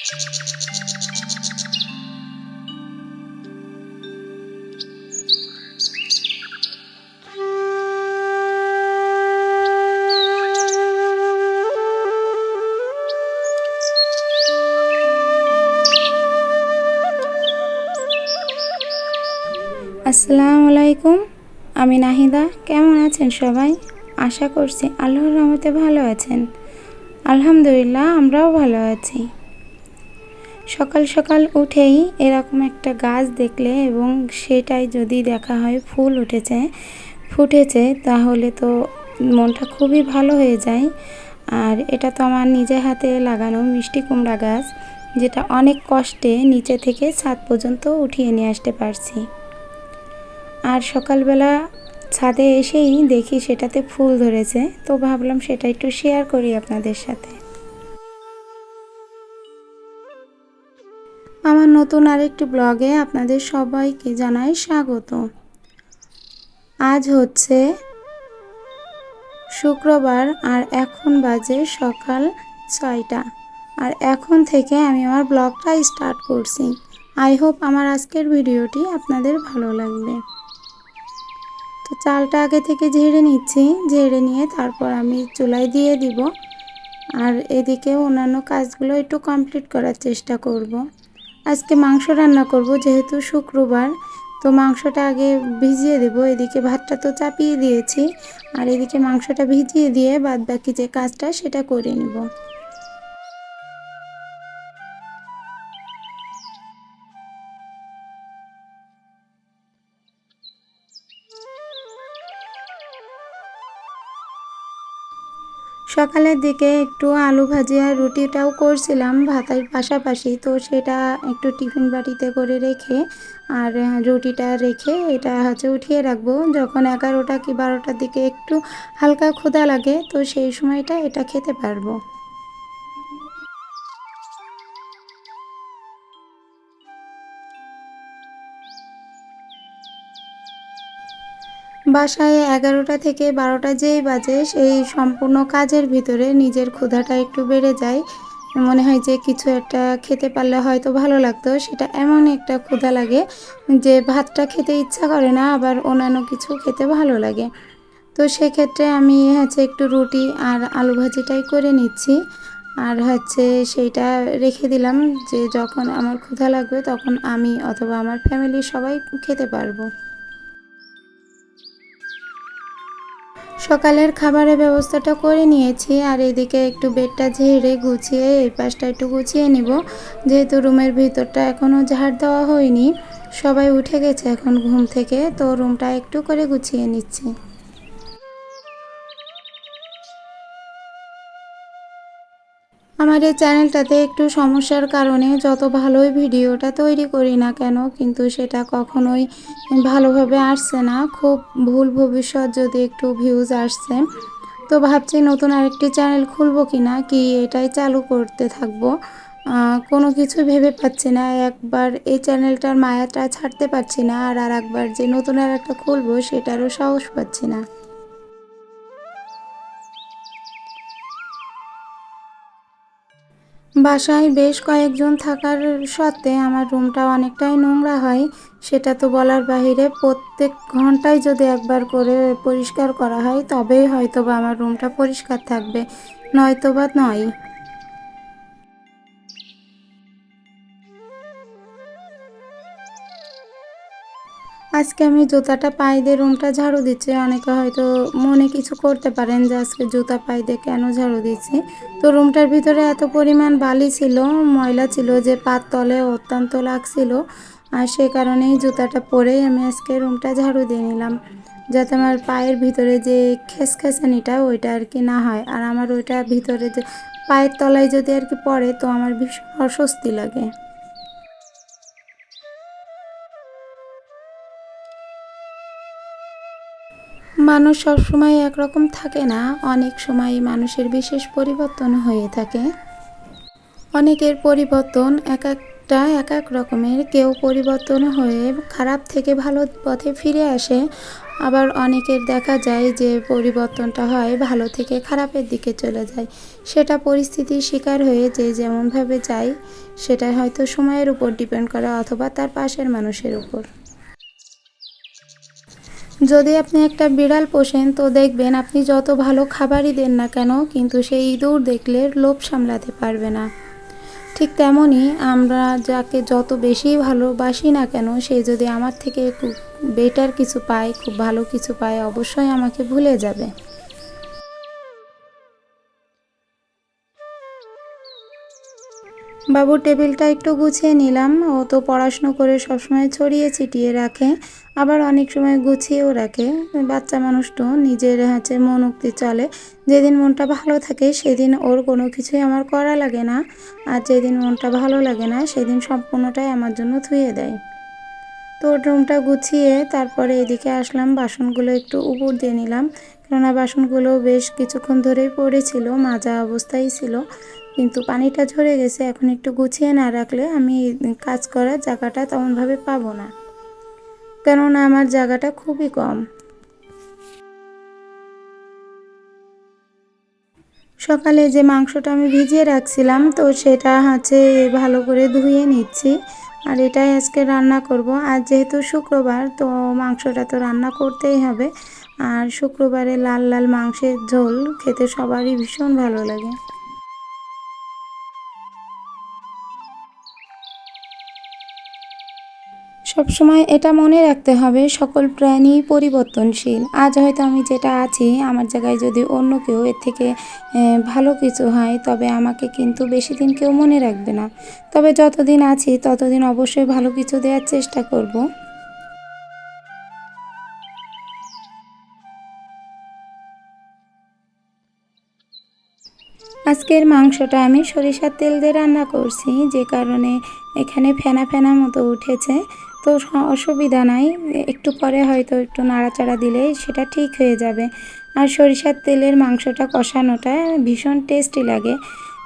আসসালামু আলাইকুম, আমি নাহিদা। কেমন আছেন সবাই? আশা করছি আল্লাহর রহমতে ভালো আছেন। আলহামদুলিল্লাহ, আমরাও ভালো আছি। সকাল সকাল উঠেই এরকম একটা গাছ দেখলে এবং সেটাই যদি দেখা হয় ফুল ফুটেছে, তাহলে তো মনটা খুবই ভালো হয়ে যায়। আর এটা তো আমার নিজের হাতে লাগানো মিষ্টি কুমড়া গাছ, যেটা অনেক কষ্টে নিচে থেকে ছাদ পর্যন্ত উঠিয়ে নিয়ে আসতে পারছি। আর সকালবেলা ছাদে এসেই দেখি সেটাতে ফুল ধরেছে, তো ভাবলাম সেটা একটু শেয়ার করি আপনাদের সাথে। আমার নতুন আরেকটি ব্লগে আপনাদের সবাইকে জানাই স্বাগত। আজ হচ্ছে শুক্রবার আর এখন বাজে সকাল 6টা। আর এখন থেকে আমি আমার ব্লগটা স্টার্ট করছি। আই হোপ আমার আজকের ভিডিওটি আপনাদের ভালো লাগবে। তো চালটা আগে থেকে ঝেড়ে নিচ্ছি, ঝেড়ে নিয়ে তারপর আমি চুলায় দিয়ে দিব। আর এদিকে অন্যান্য কাজগুলো একটু কমপ্লিট করার চেষ্টা করব। আজকে মাংস রান্না করব, যেহেতু শুক্রবার, তো মাংসটা আগে ভিজিয়ে দেব। এদিকে ভাতটা তো চাপিয়ে দিয়েছি, আর এদিকে মাংসটা ভিজিয়ে দিয়ে বাদ বাকি যে কাজটা সেটা করে নিব। সকালের দিকে একটু আলু ভাজি আর রুটিটাও করছিলাম ভাতের পাশাপাশি, তো সেটা একটু টিফিন বাটিতে করে রেখে আর রুটিটা রেখে এটা উঠিয়ে রাখবো। যখন 11টা কি 12টার দিকে একটু হালকা ক্ষুধা লাগে, তো সেই সময়টা এটা খেতে পারবো। বাসায় 11টা থেকে 12টা যেই বাজে, সেই সম্পূর্ণ কাজের ভিতরে নিজের ক্ষুধাটা একটু বেড়ে যায়। মনে হয় যে কিছু একটা খেতে পারলে হয়তো ভালো লাগতো। সেটা এমন একটা ক্ষুধা লাগে যে ভাতটা খেতে ইচ্ছা করে না, আবার অন্যান্য কিছু খেতে ভালো লাগে। তো সেক্ষেত্রে আমি একটু রুটি আর আলু ভাজিটাই করে নিচ্ছি। আর সেইটা রেখে দিলাম, যে যখন আমার ক্ষুধা লাগবে তখন আমি অথবা আমার ফ্যামিলির সবাই খেতে পারবো। সকালের খাবারের ব্যবস্থাটা করে নিয়েছি, আর এদিকে একটু বেডটা ঝেড়ে গুছিয়ে এই পাশটা একটু গুছিয়ে নিব, যেহেতু রুমের ভিতরটা এখনও ঝাড় দেওয়া হয়নি। সবাই উঠে গেছে এখন ঘুম থেকে, তো রুমটা একটু করে গুছিয়ে নিচ্ছি। আমার এই চ্যানেলটাতে একটু সমস্যার কারণে যত ভালোই ভিডিওটা তৈরি করি না কেন, কিন্তু সেটা কখনোই ভালোভাবে আসছে না। খুব ভুল ভবিষ্যৎ যদি একটু ভিউজ আসছে, তো ভাবছি নতুন আরেকটি চ্যানেল খুলবো কিনা, কি এটাই চালু করতে থাকবো। কোনো কিছু ভেবে পাচ্ছি না। একবার এই চ্যানেলটার মায়াটা ছাড়তে পারছি না, আর একবার যে নতুন আর একটা খুলবো সেটারও সাহস পাচ্ছি না। বাসায় বেশ কয়েকজন থাকার সত্ত্বে আমার রুমটা অনেকটাই নোংরা হয়, সেটা তো বলার বাহিরে। প্রত্যেক ঘন্টায় যদি একবার করে পরিষ্কার করা হয় তবেই হয়তোবা আমার রুমটা পরিষ্কার থাকবে, নয়তোবা নয়। আজকে আমি জুতাটা পায়ে দিয়ে রুমটা ঝাড়ু দিচ্ছি। অনেকে হয়তো মনে কিছু করতে পারেন যে আজকে জুতা পায়ে দিয়ে কেন ঝাড়ু দিচ্ছি। তো রুমটার ভিতরে এত পরিমাণ বালি ছিল, ময়লা ছিল, যে পার তলে অত্যন্ত লাগছিল। আর সে কারণেই জুতাটা পরেই আমি আজকে রুমটা ঝাড়ু দিয়ে নিলাম, যাতে আমার পায়ের ভিতরে যে খেসখেসানিটা ওইটা আর কি না হয়। আর আমার ওইটা ভিতরে যে পায়ের তলায় যদি আর কি পড়ে, তো আমার ভীষণ অস্বস্তি লাগে। মানুষ সবসময় একরকম থাকে না, অনেক সময় মানুষের বিশেষ পরিবর্তন হয়ে থাকে। অনেকের পরিবর্তন এক এক রকমের। কেউ পরিবর্তন হয়ে খারাপ থেকে ভালো পথে ফিরে আসে, আবার অনেকের দেখা যায় যে পরিবর্তনটা হয় ভালো থেকে খারাপের দিকে চলে যায়। সেটা পরিস্থিতির শিকার হয়ে যে যেমনভাবে যায় সেটা হয়তো সময়ের উপর ডিপেন্ড করে অথবা তার পাশের মানুষের উপর। যদি আপনি একটা বিড়াল পোষেন তো দেখবেন আপনি যত ভালো খাবারই দেন না কেন কিন্তু সেই ইঁদুর দেখলে লোভ সামলাতে পারবে না। ঠিক তেমনই আমরা যাকে যত বেশি ভালোবাসি না কেন সে যদি আমার থেকে খুব বেটার কিছু পায়, খুব ভালো কিছু পায়, অবশ্যই আমাকে ভুলে যাবে। বাবুর টেবিলটা একটু গুছিয়ে নিলাম। ও তো পড়াশুনো করে সবসময় ছড়িয়ে ছিটিয়ে রাখে, আবার অনেক সময় গুছিয়েও রাখে। বাচ্চা মানুষ তো নিজের মন উক্তি চলে। যেদিন মনটা ভালো থাকে সেদিন ওর কোনো কিছুই আমার করা লাগে না, আর যেদিন মনটা ভালো লাগে না সেদিন সম্পূর্ণটাই আমার জন্য ধুয়ে দেয়। তো রুমটা গুছিয়ে তারপরে এদিকে আসলাম, বাসনগুলো একটু উপর দিয়ে নিলাম, কেননা বাসনগুলো বেশ কিছুক্ষণ ধরেই পড়েছিল, মাজা অবস্থায় ছিল, কিন্তু পানিটা ঝরে গেছে। এখন একটু গুছিয়ে না রাখলে আমি কাজ করার জায়গাটা তেমনভাবে পাবো না, কেননা আমার জায়গাটা খুবই কম। সকালে যে মাংসটা আমি ভিজিয়ে রাখছিলাম তো সেটা ভালো করে ধুয়ে নিচ্ছি, আর এটাই আজকে রান্না করব। আর যেহেতু শুক্রবার তো মাংসটা তো রান্না করতেই হবে, আর শুক্রবারে লাল লাল মাংসের ঝোল খেতে সবারই ভীষণ ভালো লাগে। সবসময় এটা মনে রাখতে হবে সকল প্রাণী পরিবর্তনশীল। আজ হয়তো আমি যেটা আছি আমার জায়গায় যদি অন্য কেউ এর থেকে ভালো কিছু হয় তবে আমাকে কিন্তু বেশি দিন কেউ মনে রাখবে না। তবে যতদিন আছি ততদিন অবশ্যই ভালো কিছু দেওয়ার চেষ্টা করব। আজকের মাংসটা আমি সরিষার তেল দিয়ে রান্না করছি, যে কারণে এখানে ফেনা ফেনা মতো উঠেছে। তো অসুবিধা নাই, একটু পরে হয়তো একটু নাড়াচাড়া দিলেই সেটা ঠিক হয়ে যাবে। আর সরিষার তেলের মাংসটা কষানোটা ভীষণ টেস্টি লাগে।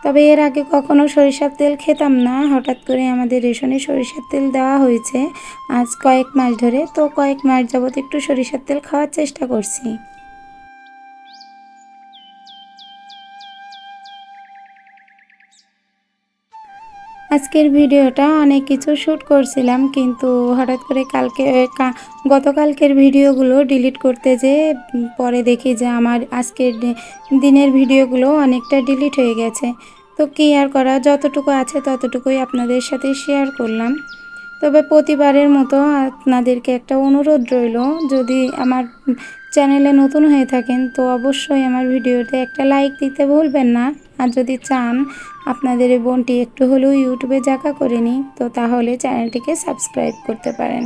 তবে এর আগে কখনো সরিষার তেল খেতাম না, হঠাৎ করে আমাদের রেশনে সরিষার তেল দেওয়া হয়েছে আজ কয়েক মাস ধরে। তো কয়েক মাস যাবত একটু সরিষার তেল খাওয়ার চেষ্টা করছি। আজকের ভিডিওটা অনেক কিছু শ্যুট করছিলাম, কিন্তু হঠাৎ করে গতকালকের ভিডিওগুলো ডিলিট করতে যেয়ে পরে দেখি যে আমার আজকের দিনের ভিডিওগুলো অনেকটা ডিলিট হয়ে গেছে। তো কী আর করা, যতটুকু আছে ততটুকুই আপনাদের সাথে শেয়ার করলাম। তবে প্রতিবারের মতো আপনাদেরকে একটা অনুরোধ রইল, যদি আমার চ্যানেলে নতুন হয়ে থাকেন তো অবশ্যই আমার ভিডিওতে একটা লাইক দিতে ভুলবেন না। আর যদি চান আপনাদের এই বোনটি একটু হলেও ইউটিউবে জায়গা করে নিই তো তাহলে চ্যানেলটিকে সাবস্ক্রাইব করতে পারেন।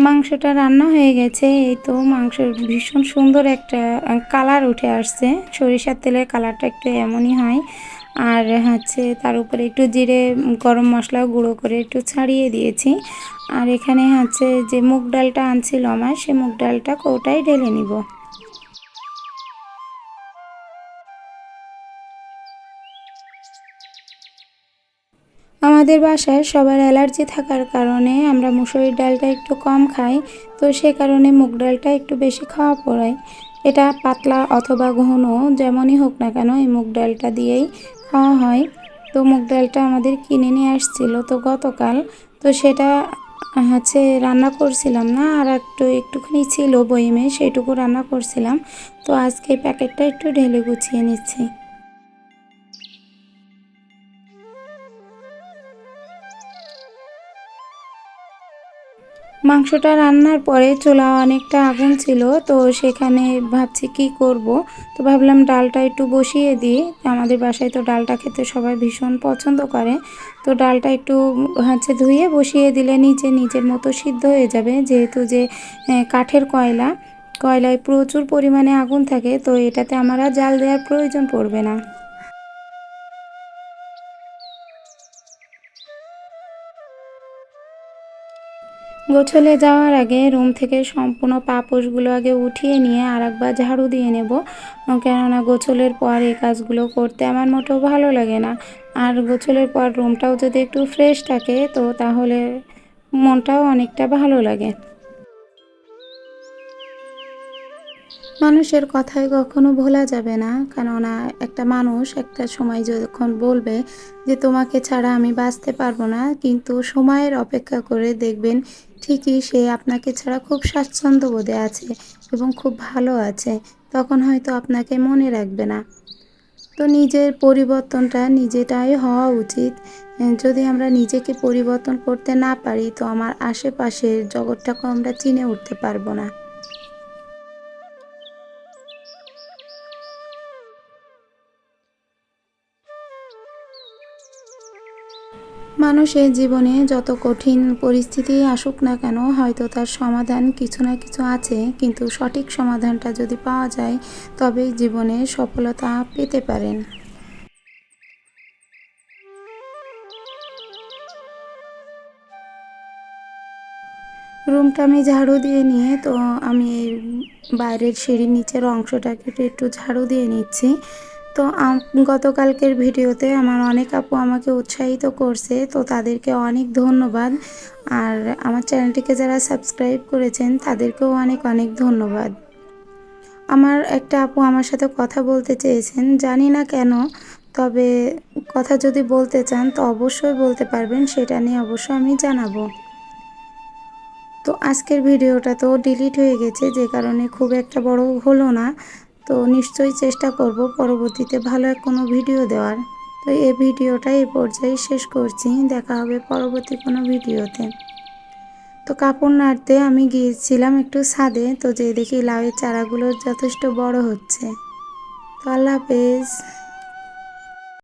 মাংসটা রান্না হয়ে গেছে, এই তো মাংসের ভীষণ সুন্দর একটা কালার উঠে আসছে। সরিষার তেলের কালারটা একটু এমনই হয়। আর তার উপরে একটু জিরে গরম মশলা গুঁড়ো করে একটু ছাড়িয়ে দিয়েছি। আর এখানে যে মুগ ডালটা আনছিল আমার, সে মুগ ডালটা কৌটায় ঢেলে নিব। আমাদের বাসায় সবার অ্যালার্জি থাকার কারণে আমরা মুসুরির ডালটা একটু কম খাই, তো সে কারণে মুগ ডালটা একটু বেশি খাওয়া পড়ায়। এটা পাতলা অথবা ঘন যেমনই হোক না কেন এই মুগ ডালটা দিয়েই খাওয়া হয়। তো মুগ ডালটা আমাদের কিনে নিয়ে আসছিল তো গতকাল, তো সেটা রান্না করছিলাম না, আর একটুখানি ছিল বইমে, সেইটুকু রান্না করছিলাম। তো আজকে প্যাকেটটা একটু ঢেলে গুছিয়ে নিচ্ছি। মাংসটা রান্নার পরে চুলা অনেকটা আগুন ছিল, তো সেখানে ভাবছি কি করব। তো ভাবলাম ডালটা একটু বসিয়ে দিই, আমাদের বাসায় তো ডালটা খেতে সবাই ভীষণ পছন্দ করে। তো ডালটা একটু ধুয়ে বসিয়ে দিলে নিজের মতো সিদ্ধ হয়ে যাবে, যেহেতু যে কাঠের কয়লায় প্রচুর পরিমাণে আগুন থাকে, তো এটাতে আমার আর জাল দেওয়ার প্রয়োজন পড়বে না। গোছলে যাওয়ার আগে রুম থেকে সম্পূর্ণ পাপোশগুলো আগে উঠিয়ে নিয়ে আরেকবার ঝাড়ু দিয়ে নেব, কেননা গোছলের পর এই কাজগুলো করতে আমার মোটেও ভালো লাগে না। আর গোসলের পর রুমটাও যদি একটু ফ্রেশ থাকে তো তাহলে মনটাও অনেকটা ভালো লাগে। মানুষের কথাই কখনো ভোলা যাবে না, কেননা একটা মানুষ একটা সময় যখন বলবে যে তোমাকে ছাড়া আমি বাঁচতে পারবো না, কিন্তু সময়ের অপেক্ষা করে দেখবেন ঠিকই সে আপনাকে ছাড়া খুব স্বাচ্ছন্দ্য বোধে আছে এবং খুব ভালো আছে। তখন হয়তো আপনাকে মনে রাখবে না। তো নিজের পরিবর্তনটা নিজেটাই হওয়া উচিত। যদি আমরা নিজেকে পরিবর্তন করতে না পারি তো আমার আশেপাশের জগৎটাকেও আমরা চিনে উঠতে পারবো না। মানুষের জীবনে যত কঠিন পরিস্থিতি আসুক না কেন হয়তো তার সমাধান কিছু না কিছু আছে, কিন্তু সঠিক সমাধানটা যদি পাওয়া যায় তবেই জীবনে সফলতা পেতে পারেন। রুমটা আমি ঝাড়ু দিয়ে নিয়ে তো আমি এই বাইরের সিঁড়ির নিচের অংশটাকে একটু ঝাড়ু দিয়ে নিচ্ছি। তো গতকালকের ভিডিওতে আমার অনেক আপু আমাকে উৎসাহিত করছে, তো তাদেরকে অনেক ধন্যবাদ। আর আমার চ্যানেলটিকে যারা সাবস্ক্রাইব করেছেন তাদেরকেও অনেক অনেক ধন্যবাদ। আমার একটা আপু আমার সাথে কথা বলতে চেয়েছেন, জানি না কেন, তবে কথা যদি বলতে চান তো অবশ্যই বলতে পারবেন, সেটা নিয়ে অবশ্যই আমি জানাবো। তো আজকের ভিডিওটা তো ডিলিট হয়ে গেছে, যে কারণে খুব একটা বড় হলো না। তো নিশ্চয়ই চেষ্টা করব পরবর্তীতে ভালো কোনো ভিডিও দেওয়ার। তো এই ভিডিওটা এই পর্যায়ে শেষ করছি, দেখা হবে পরবর্তী কোনো ভিডিওতে। তো কাপড় নাড়তে আমি গিয়েছিলাম একটু ছাদে, তো যে দেখি লাউয়ের চারাগুলো যথেষ্ট বড় হচ্ছে। তো আল্লাহ হাফেজ।